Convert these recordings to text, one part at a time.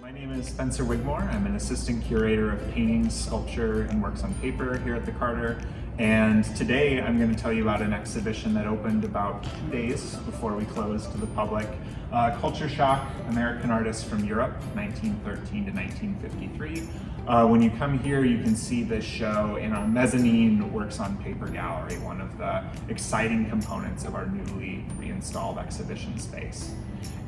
My name is Spencer Wigmore. I'm an assistant curator of paintings, sculpture, and works on paper here at the Carter. And today I'm going to tell you about an exhibition that opened about 2 days before we closed to the public. Culture Shock, American Artists from Europe, 1913 to 1953. When you come here, you can see this show in our mezzanine Works on Paper gallery, one of the exciting components of our newly reinstalled exhibition space.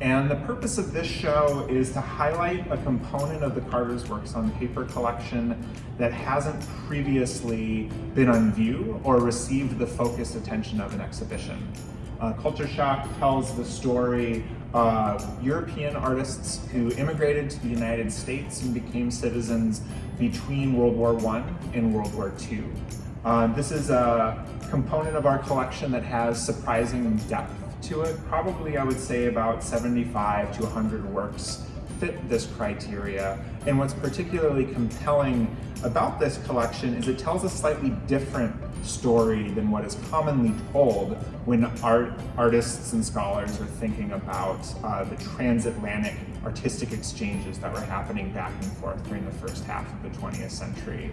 And the purpose of this show is to highlight a component of the Carter's Works on Paper collection that hasn't previously been on view or received the focused attention of an exhibition. Culture Shock tells the story of European artists who immigrated to the United States and became citizens between World War I and World War II. This is a component of our collection that has surprising depth to it. Probably, I would say, about 75 to 100 works fit this criteria. And what's particularly compelling about this collection is it tells a slightly different story than what is commonly told when artists and scholars are thinking about the transatlantic artistic exchanges that were happening back and forth during the first half of the 20th century.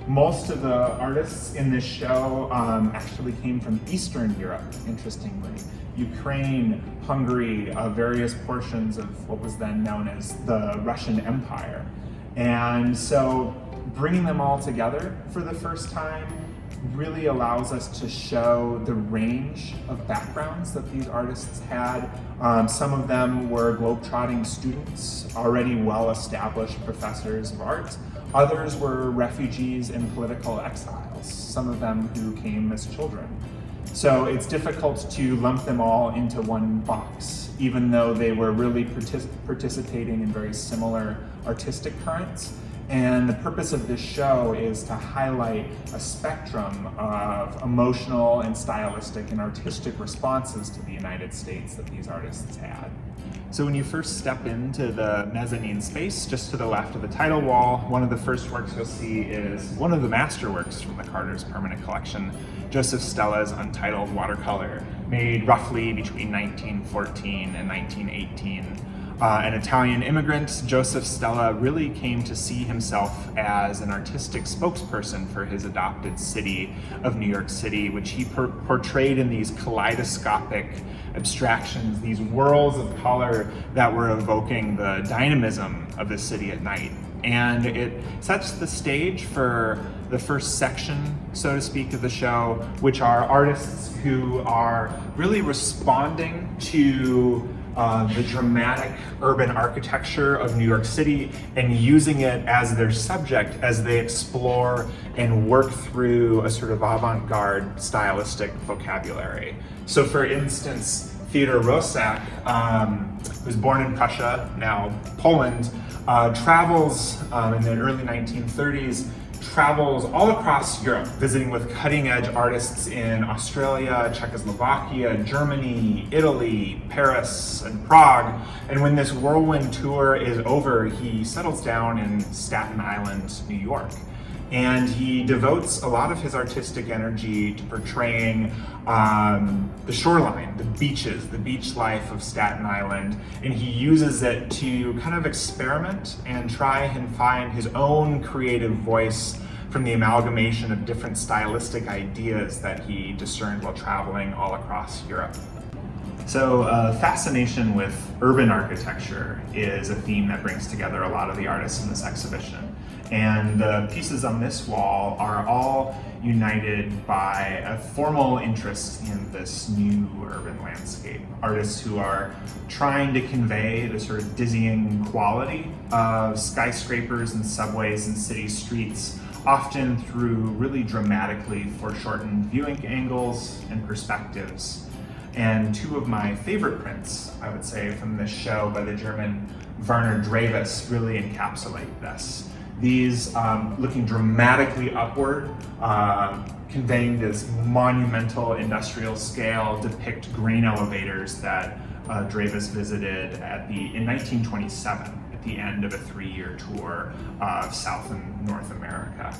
Most of the artists in this show actually came from Eastern Europe, interestingly. Ukraine, Hungary, various portions of what was then known as the Russian Empire. And so bringing them all together for the first time really allows us to show the range of backgrounds that these artists had. Some of them were globetrotting students, already well-established professors of art. Others were refugees and political exiles, some of them who came as children. So it's difficult to lump them all into one box, even though they were really participating in very similar artistic currents. And the purpose of this show is to highlight a spectrum of emotional and stylistic and artistic responses to the United States that these artists had. So when you first step into the mezzanine space, just to the left of the title wall, one of the first works you'll see is one of the masterworks from the Carter's permanent collection, Joseph Stella's Untitled Watercolor, made roughly between 1914 and 1918. An Italian immigrant, Joseph Stella really came to see himself as an artistic spokesperson for his adopted city of New York City, which he portrayed in these kaleidoscopic abstractions, these whirls of color that were evoking the dynamism of the city at night. And it sets the stage for the first section, so to speak, of the show, which are artists who are really responding to the dramatic urban architecture of New York City and using it as their subject as they explore and work through a sort of avant-garde stylistic vocabulary. So for instance, Theodore Roszak, who was born in Prussia, now Poland, travels in the early 1930s, travels all across Europe, visiting with cutting-edge artists in Australia, Czechoslovakia, Germany, Italy, Paris, and Prague. And when this whirlwind tour is over, he settles down in Staten Island, New York. And he devotes a lot of his artistic energy to portraying the shoreline, the beaches, the beach life of Staten Island. And he uses it to kind of experiment and try and find his own creative voice from the amalgamation of different stylistic ideas that he discerned while traveling all across Europe. So fascination with urban architecture is a theme that brings together a lot of the artists in this exhibition. And the pieces on this wall are all united by a formal interest in this new urban landscape. Artists who are trying to convey the sort of dizzying quality of skyscrapers and subways and city streets, often through really dramatically foreshortened viewing angles and perspectives. And two of my favorite prints, I would say, from this show by the German Werner Drewes really encapsulate this. These, looking dramatically upward, conveying this monumental industrial scale, depict grain elevators that Drewes visited in 1927 at the end of a 3-year tour of South and North America.